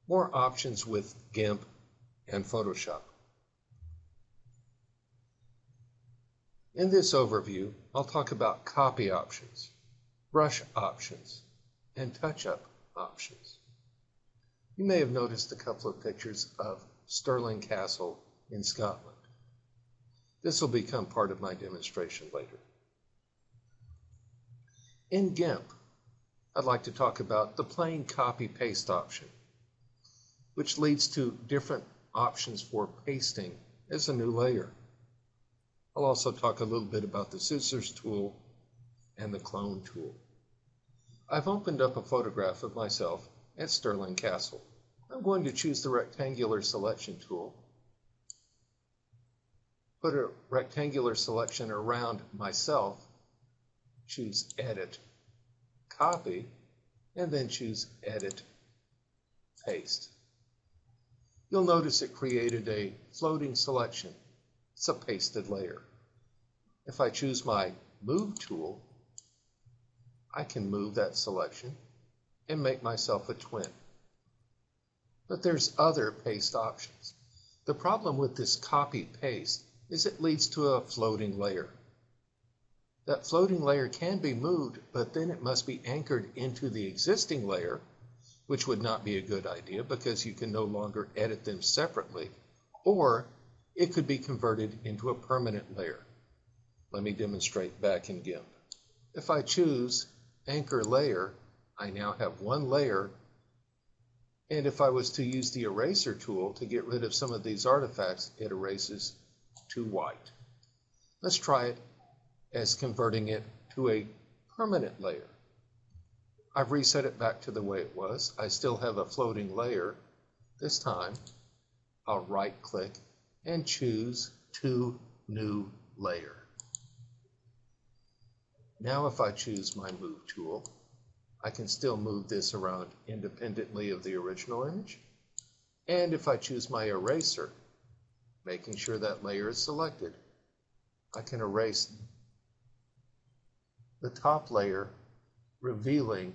More options with GIMP and Photoshop. In this overview, I'll talk about copy options, brush options, and touch-up options. You may have noticed a couple of pictures of Stirling Castle in Scotland. This will become part of my demonstration later. In GIMP, I'd like to talk about the plain copy-paste option, which leads to different options for pasting as a new layer. I'll also talk a little bit about the scissors tool and the clone tool. I've opened up a photograph of myself at Stirling Castle. I'm going to choose the rectangular selection tool, put a rectangular selection around myself, choose Edit, Copy, and then choose Edit, Paste. You'll notice it created a floating selection. It's a pasted layer. If I choose my Move tool, I can move that selection and make myself a twin. But there's other paste options. The problem with this copy-paste is it leads to a floating layer. That floating layer can be moved, but then it must be anchored into the existing layer, which would not be a good idea because you can no longer edit them separately, or it could be converted into a permanent layer. Let me demonstrate back in GIMP. If I choose Anchor Layer, I now have one layer, and if I was to use the eraser tool to get rid of some of these artifacts, it erases to white. Let's try it as converting it to a permanent layer. I've reset it back to the way it was. I still have a floating layer. This time, I'll right-click and choose to New Layer. Now if I choose my Move tool, I can still move this around independently of the original image. And if I choose my eraser, making sure that layer is selected, I can erase the top layer, revealing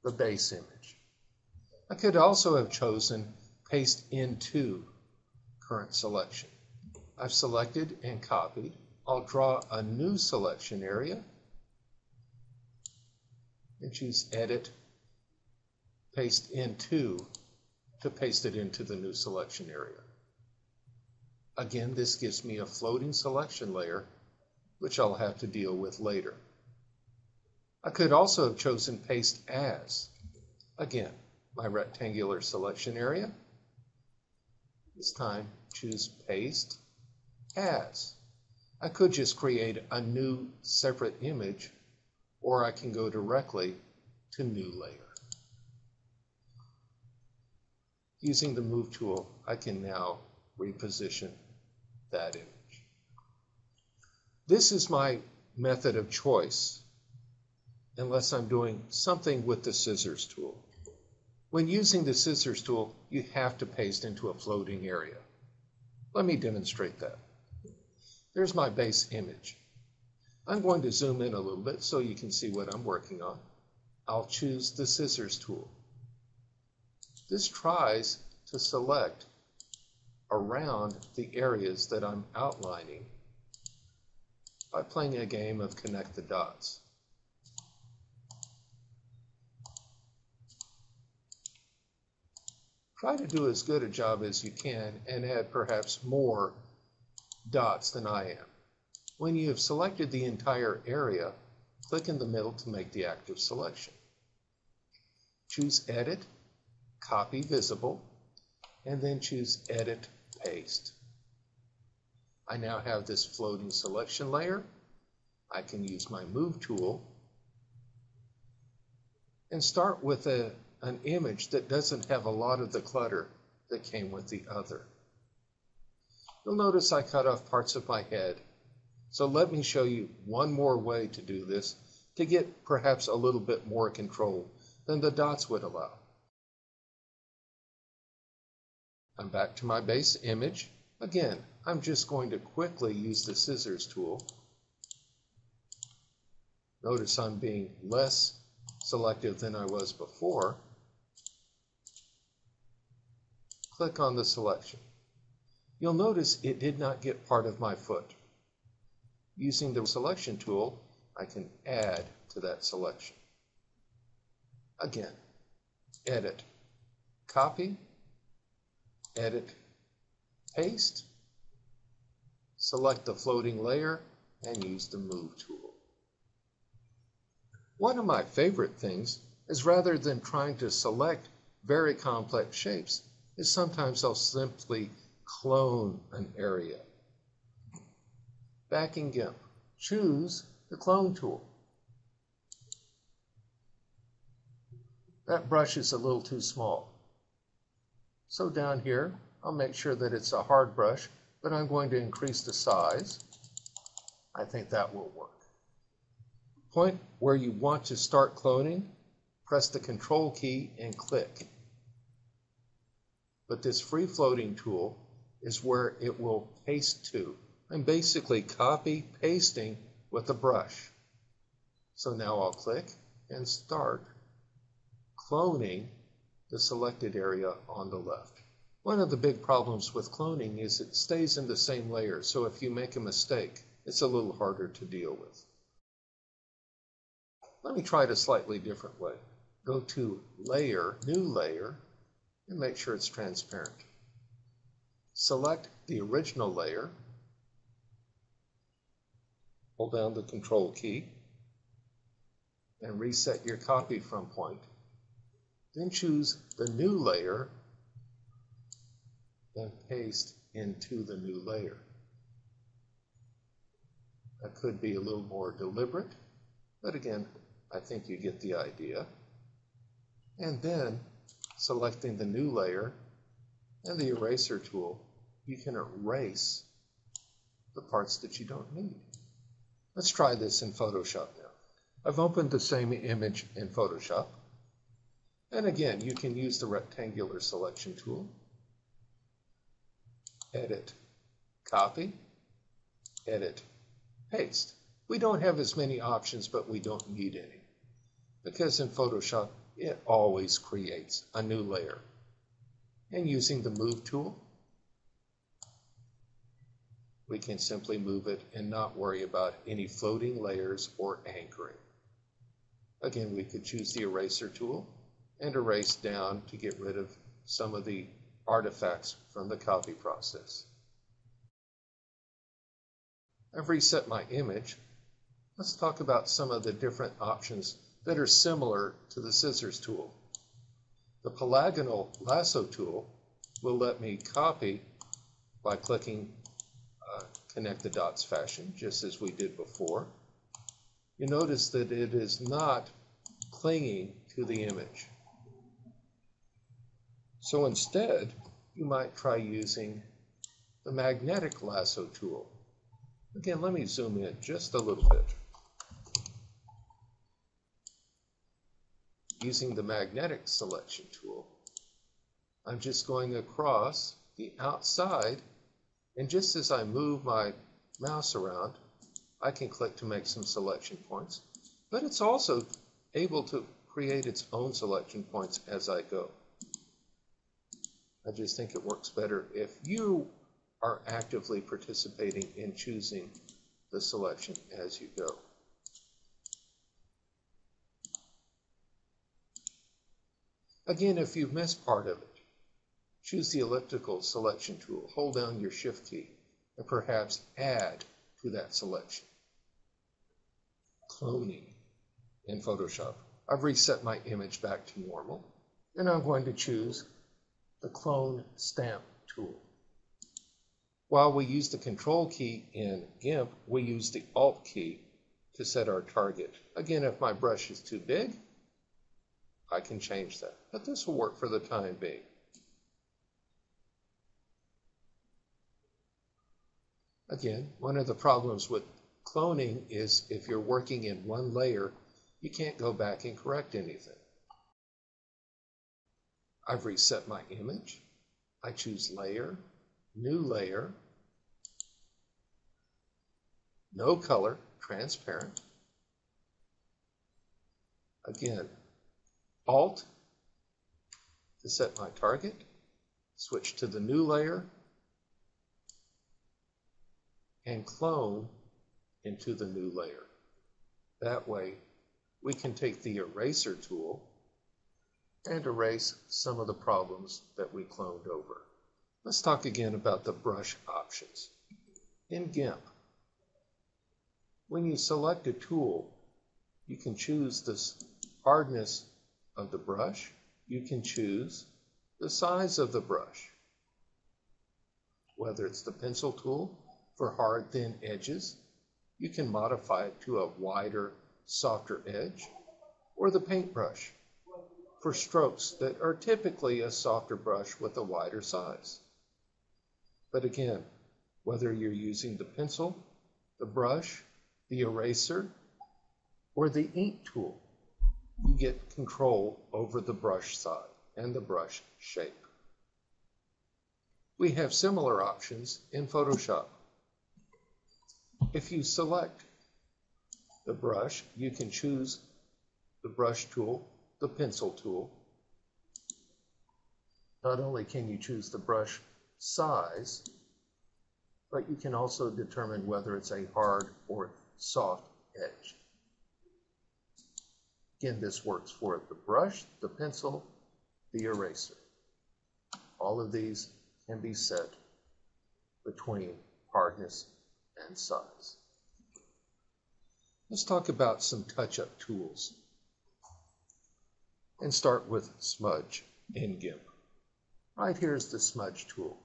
the base image. I could also have chosen Paste Into Current Selection. I've selected and copied. I'll draw a new selection area and choose Edit, Paste Into to paste it into the new selection area. Again, this gives me a floating selection layer, which I'll have to deal with later. I could also have chosen Paste As. Again, my rectangular selection area. This time, choose Paste As. I could just create a new separate image, or I can go directly to New Layer. Using the Move tool, I can now reposition that image. This is my method of choice, unless I'm doing something with the scissors tool. When using the scissors tool, you have to paste into a floating area. Let me demonstrate that. There's my base image. I'm going to zoom in a little bit so you can see what I'm working on. I'll choose the scissors tool. This tries to select around the areas that I'm outlining by playing a game of connect the dots. Try to do as good a job as you can and add perhaps more dots than I am. When you have selected the entire area, click in the middle to make the active selection. Choose Edit, Copy Visible, and then choose Edit, Paste. I now have this floating selection layer. I can use my Move tool and start with an image that doesn't have a lot of the clutter that came with the other. You'll notice I cut off parts of my head. So let me show you one more way to do this to get perhaps a little bit more control than the dots would allow. I'm back to my base image. Again, I'm just going to quickly use the scissors tool. Notice I'm being less selective than I was before. click on the selection. You'll notice it did not get part of my foot. Using the selection tool, I can add to that selection. Again, edit, copy, edit, paste, select the floating layer, and use the Move tool. One of my favorite things is rather than trying to select very complex shapes, is sometimes I'll simply clone an area. Back in GIMP, choose the Clone tool. That brush is a little too small. So down here, I'll make sure that it's a hard brush, but I'm going to increase the size. I think that will work. Point where you want to start cloning, press the Control key and click. But this free floating tool is where it will paste to. I'm basically copy pasting with a brush. So now I'll click and start cloning the selected area on the left. One of the big problems with cloning is it stays in the same layer, so if you make a mistake, it's a little harder to deal with. Let me try it a slightly different way. Go to Layer, New Layer, and make sure it's transparent. Select the original layer, hold down the Control key, and reset your copy from point. Then choose the new layer and paste into the new layer. That could be a little more deliberate, but again, I think you get the idea. And then, selecting the new layer and the eraser tool, you can erase the parts that you don't need. Let's try this in Photoshop now. I've opened the same image in Photoshop. And again, you can use the rectangular selection tool. Edit, copy, edit, paste. We don't have as many options, but we don't need any. Because in Photoshop, it always creates a new layer. And using the Move tool, we can simply move it and not worry about any floating layers or anchoring. Again, we could choose the eraser tool and erase down to get rid of some of the artifacts from the copy process. I've reset my image. Let's talk about some of the different options that are similar to the scissors tool. The polygonal lasso tool will let me copy by clicking connect the dots fashion, just as we did before. You notice that it is not clinging to the image. So instead, you might try using the magnetic lasso tool. Again, let me zoom in just a little bit. Using the magnetic selection tool, I'm just going across the outside, and just as I move my mouse around, I can click to make some selection points, but it's also able to create its own selection points as I go. I just think it works better if you are actively participating in choosing the selection as you go. Again, if you've missed part of it, choose the elliptical selection tool, hold down your Shift key, and perhaps add to that selection. Cloning in Photoshop. I've reset my image back to normal, and I'm going to choose the Clone Stamp tool. While we use the Control key in GIMP, we use the Alt key to set our target. Again, if my brush is too big, I can change that, but this will work for the time being. Again, one of the problems with cloning is if you're working in one layer, you can't go back and correct anything. I've reset my image. I choose Layer, New Layer, No Color, Transparent. Again, Alt to set my target, switch to the new layer, and clone into the new layer. That way, we can take the eraser tool and erase some of the problems that we cloned over. Let's talk again about the brush options. In GIMP, when you select a tool, you can choose the hardness of the brush. You can choose the size of the brush, whether it's the pencil tool for hard, thin edges. You can modify it to a wider, softer edge, or the paintbrush for strokes that are typically a softer brush with a wider size. But again, whether you're using the pencil, the brush, the eraser, or the ink tool, you get control over the brush size and the brush shape. We have similar options in Photoshop. If you select the brush, you can choose the brush tool, the pencil tool. Not only can you choose the brush size, but you can also determine whether it's a hard or soft edge. Again, this works for the brush, the pencil, the eraser. All of these can be set between hardness and size. Let's talk about some touch-up tools and start with smudge in GIMP. Right here's the smudge tool.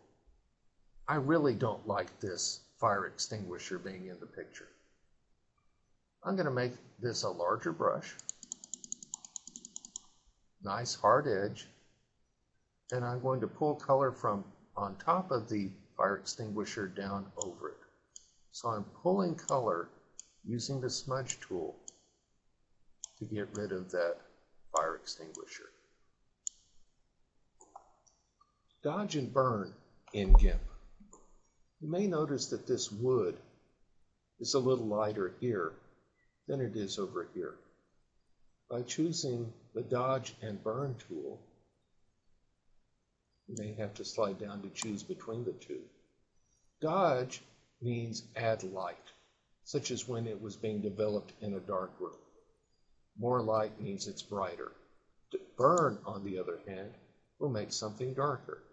I really don't like this fire extinguisher being in the picture. I'm going to make this a larger brush, nice hard edge, and I'm going to pull color from on top of the fire extinguisher down over it. So I'm pulling color using the smudge tool to get rid of that fire extinguisher. Dodge and burn in GIMP. You may notice that this wood is a little lighter here than it is over here. By choosing the dodge and burn tool, you may have to slide down to choose between the two. Dodge means add light, such as when it was being developed in a dark room. More light means it's brighter. Burn, on the other hand, will make something darker.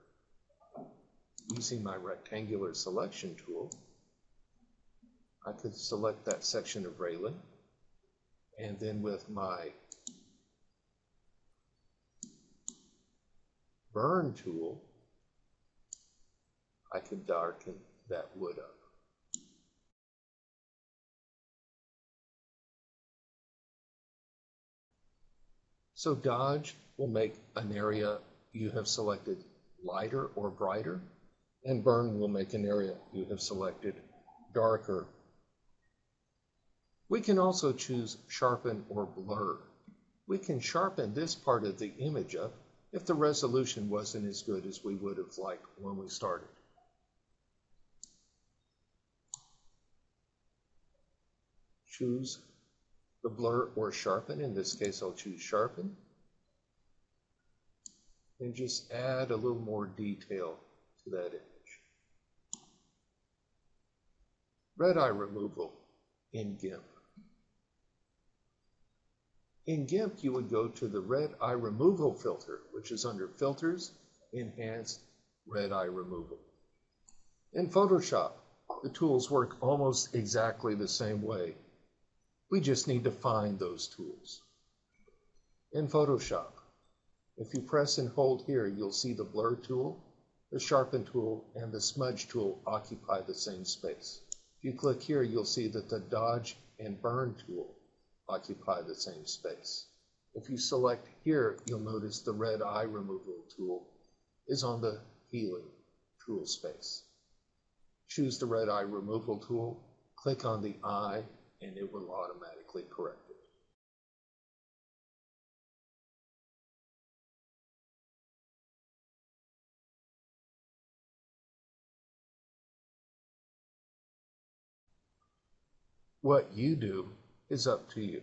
Using my rectangular selection tool, I could select that section of railing, and then with my burn tool, I could darken that wood up. So dodge will make an area you have selected lighter or brighter, and burn will make an area you have selected darker. We can also choose sharpen or blur. We can sharpen this part of the image up if the resolution wasn't as good as we would have liked when we started. Choose the blur or sharpen. In this case, I'll choose sharpen. And just add a little more detail to that image. Red eye removal in GIMP. In GIMP, you would go to the red eye removal filter, which is under Filters, Enhance, Red eye removal. In Photoshop, the tools work almost exactly the same way. We just need to find those tools. In Photoshop, if you press and hold here, you'll see the blur tool, the sharpen tool, and the smudge tool occupy the same space. If you click here, you'll see that the dodge and burn tool occupy the same space. If you select here, you'll notice the red eye removal tool is on the healing tool space. Choose the red eye removal tool, click on the eye, and it will automatically correct it. What you do is up to you.